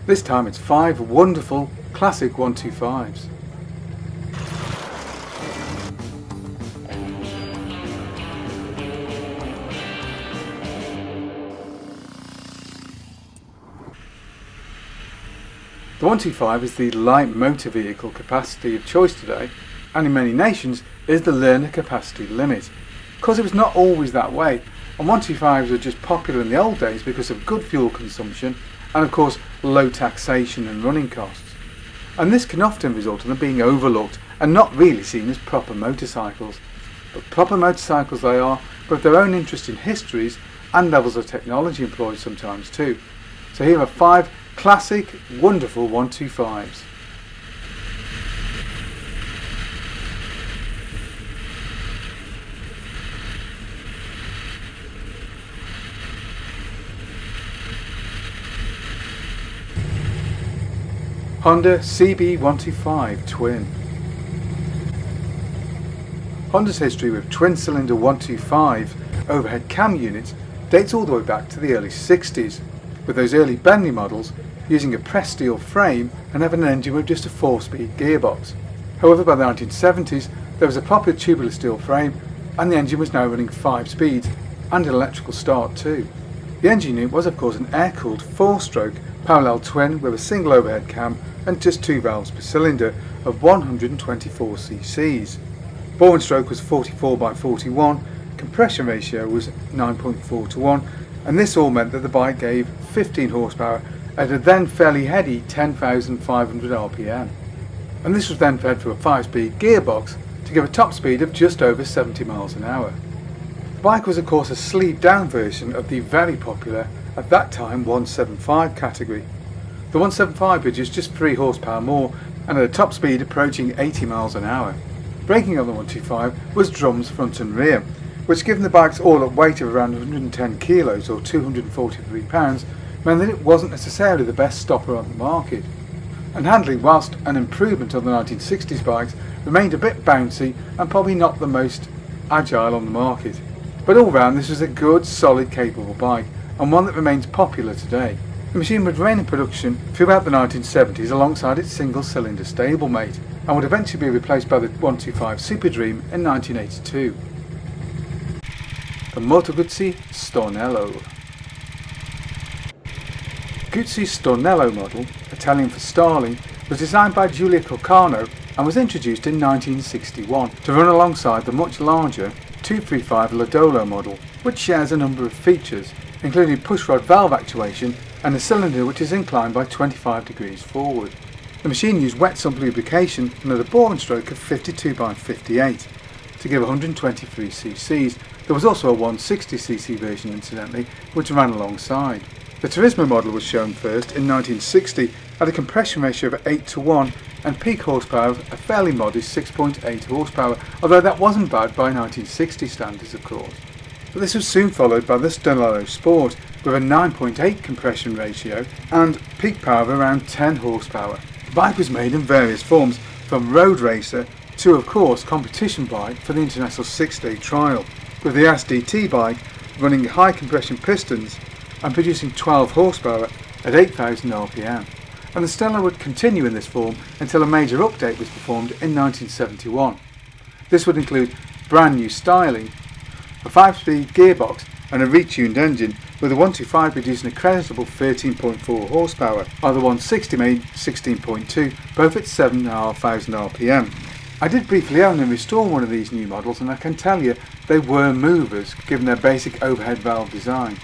This time it's 5 wonderful classic 125s. The 125 is the light motor vehicle capacity of choice today, and in many nations is the learner capacity limit. Of course, it was not always that way, and 125s were just popular in the old days because of good fuel consumption and of course low taxation and running costs. And this can often result in them being overlooked and not really seen as proper motorcycles. But proper motorcycles they are, with their own interesting histories and levels of technology employed sometimes too. So here are 5 classic, wonderful 125s. Honda CB125 Twin. Honda's history with twin-cylinder 125 overhead cam units dates all the way back to the early 60s, with those early Bentley models using a pressed steel frame and having an engine with just a 4-speed gearbox. However, by the 1970s there was a popular tubular steel frame and the engine was now running 5 speeds and an electrical start too. The engine unit was of course an air-cooled 4-stroke parallel twin with a single overhead cam and just 2 valves per cylinder of 124 cc's. Bore and stroke was 44 by 41, compression ratio was 9.4 to 1, and this all meant that the bike gave 15 horsepower at a then fairly heady 10,500 rpm. And this was then fed through a 5-speed gearbox to give a top speed of just over 70 miles an hour. The bike was of course a sleeved down version of the very popular, at that time, 175 category. The 175 produced just 3 horsepower more and at a top speed approaching 80 miles an hour. Braking on the 125 was drums front and rear, which given the bike's all-up weight of around 110 kilos or 243 pounds meant that it wasn't necessarily the best stopper on the market. And handling, whilst an improvement on the 1960s bikes, remained a bit bouncy and probably not the most agile on the market. But all round this was a good, solid, capable bike and one that remains popular today. The machine would remain in production throughout the 1970s alongside its single-cylinder stablemate and would eventually be replaced by the 125 Super Dream in 1982. The Moto Guzzi Stornello. Guzzi's Stornello model, Italian for Starling, was designed by Giulio Colcano and was introduced in 1961 to run alongside the much larger 235 Lodolo model, which shares a number of features, including pushrod valve actuation and a cylinder which is inclined by 25 degrees forward. The machine used wet sump lubrication and had a bore and stroke of 52 by 58 to give 123 cc's. There was also a 160cc version incidentally, which ran alongside. The Turismo model was shown first in 1960 at a compression ratio of 8 to 1 and peak horsepower of a fairly modest 6.8 horsepower, although that wasn't bad by 1960 standards of course. But this was soon followed by the Stornello Sport with a 9.8 compression ratio and peak power of around 10 horsepower. The bike was made in various forms, from road racer to of course competition bike for the International 6-day trial, with the SDT bike running high compression pistons and producing 12 horsepower at 8,000 rpm. And the Stella would continue in this form until a major update was performed in 1971. This would include brand new styling, a 5-speed gearbox and a retuned engine, with the 125 producing a creditable 13.4 horsepower, while the 160 made 16.2, both at 7,500 rpm. I did briefly own and restore one of these new models and I can tell you they were movers given their basic overhead valve design.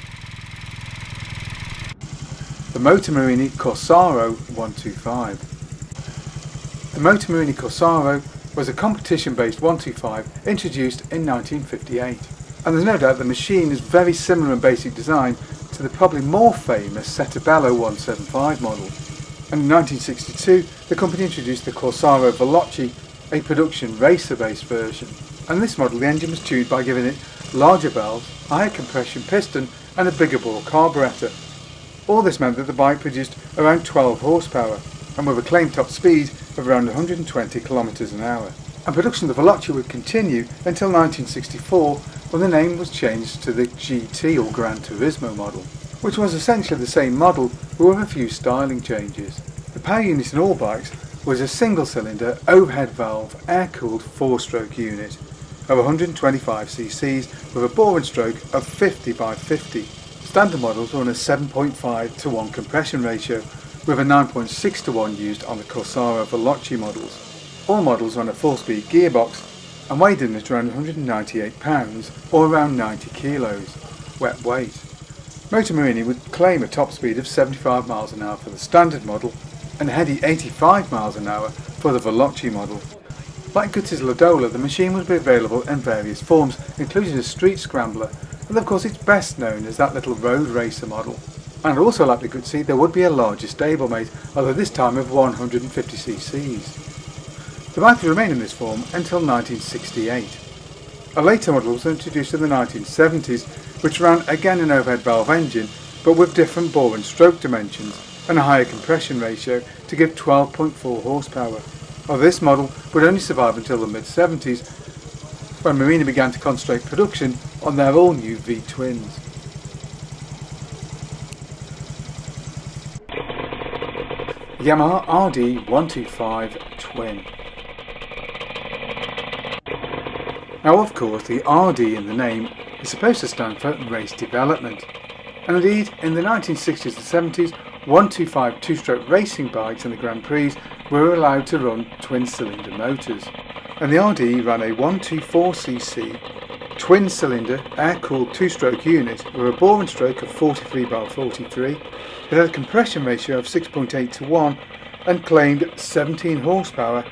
The Moto Marini Corsaro 125. The Moto Marini Corsaro was a competition-based 125 introduced in 1958, and there's no doubt the machine is very similar in basic design to the probably more famous Settebello 175 model. And in 1962 the company introduced the Corsaro Veloce, a production racer-based version, and this model the engine was tuned by giving it larger valves, a higher compression piston and a bigger bore carburettor. All this meant that the bike produced around 12 horsepower and with a claimed top speed of around 120 km an hour. And production of the Veloce would continue until 1964 when the name was changed to the GT or Gran Turismo model. which was essentially the same model but with a few styling changes. The power unit in all bikes was a single-cylinder, overhead valve, air-cooled 4-stroke unit of 125cc with a bore and stroke of 50 by 50. Standard models were on a 7.5 to 1 compression ratio with a 9.6 to 1 used on the Corsaro Veloce models. All models were on a 4-speed gearbox and weighed in at around 198 pounds or around 90 kilos, wet weight. Motor Marini would claim a top speed of 75 miles an hour for the standard model and a heady 85 miles an hour for the Veloce model. Like Gutti's Ladola, the machine would be available in various forms, including a street scrambler, and of course it's best known as that little road racer model. And also like the Gutti, there would be a larger stablemate, although this time of 150cc's. The bike would remain in this form until 1968. A later model was introduced in the 1970s, which ran again an overhead valve engine, but with different bore and stroke dimensions and a higher compression ratio to give 12.4 horsepower. Although this model would only survive until the mid-70s, when Marini began to concentrate production on their all-new V-twins. Yamaha RD125 Twin. Now of course the RD in the name is supposed to stand for Race Development, and indeed in the 1960s and 70s 125 two-stroke racing bikes in the Grand Prix were allowed to run twin-cylinder motors, and the RD ran a 124cc twin-cylinder air-cooled two-stroke unit with a bore and stroke of 43 by 43. It had a compression ratio of 6.8 to 1 and claimed 17 horsepower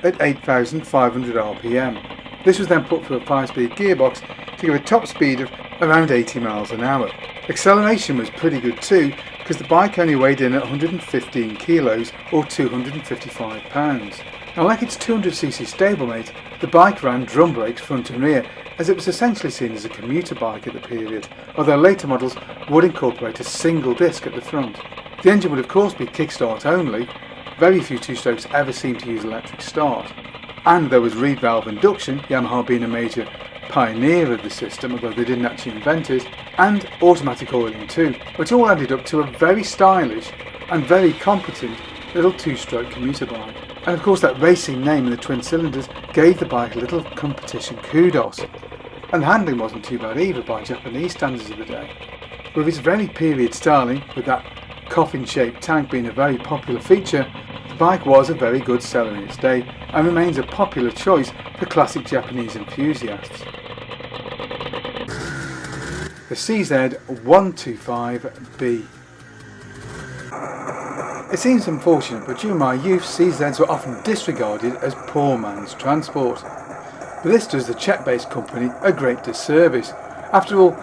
at 8,500 rpm. This was then put through a 5-speed gearbox to give a top speed of around 80 miles an hour. Acceleration was pretty good too, because the bike only weighed in at 115 kilos or 255 pounds. Now like its 200cc stablemate, the bike ran drum brakes front and rear, as it was essentially seen as a commuter bike at the period, although later models would incorporate a single disc at the front. The engine would of course be kickstart only. Very few two-strokes ever seemed to use electric start. And there was reed valve induction, Yamaha being a major pioneer of the system, although they didn't actually invent it, and automatic oiling too, which all added up to a very stylish and very competent little two-stroke commuter bike. And of course that racing name in the twin cylinders gave the bike a little competition kudos, and the handling wasn't too bad either by Japanese standards of the day. With its very period styling, with that coffin-shaped tank being a very popular feature, the bike was a very good seller in its day and remains a popular choice for classic Japanese enthusiasts. The CZ125B. It seems unfortunate, but during my youth CZs were often disregarded as poor man's transport. But this does the Czech-based company a great disservice. After all,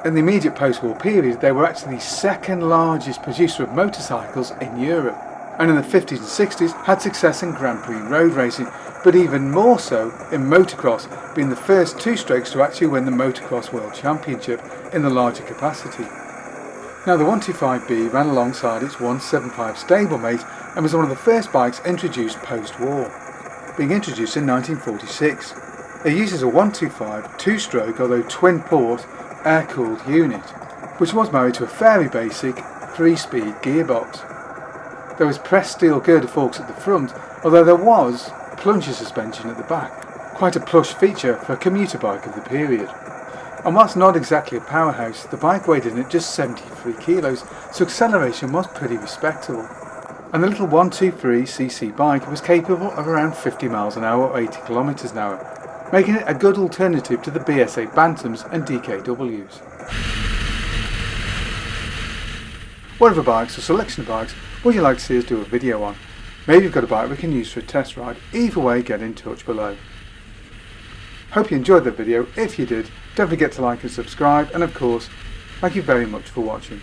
in the immediate post-war period they were actually the second largest producer of motorcycles in Europe, and in the 50s and 60s had success in Grand Prix road racing, but even more so in motocross, being the first two-strokes to actually win the Motocross World Championship in the larger capacity. Now the 125B ran alongside its 175 stablemate and was one of the first bikes introduced post-war, being introduced in 1946. It uses a 125 two-stroke, although twin-port, air-cooled unit, which was married to a fairly basic 3-speed gearbox. There was pressed steel girder forks at the front, although there was plunger suspension at the back, quite a plush feature for a commuter bike of the period. And whilst not exactly a powerhouse, the bike weighed in at just 73 kilos, so acceleration was pretty respectable. And the little 123cc bike was capable of around 50 miles an hour or 80 kilometers an hour, making it a good alternative to the BSA Bantams and DKWs. Whatever bikes or selection of bikes would you like to see us do a video on? Maybe you've got a bike we can use for a test ride. Either way, get in touch below. Hope you enjoyed that video. If you did, don't forget to like and subscribe, and of course, thank you very much for watching.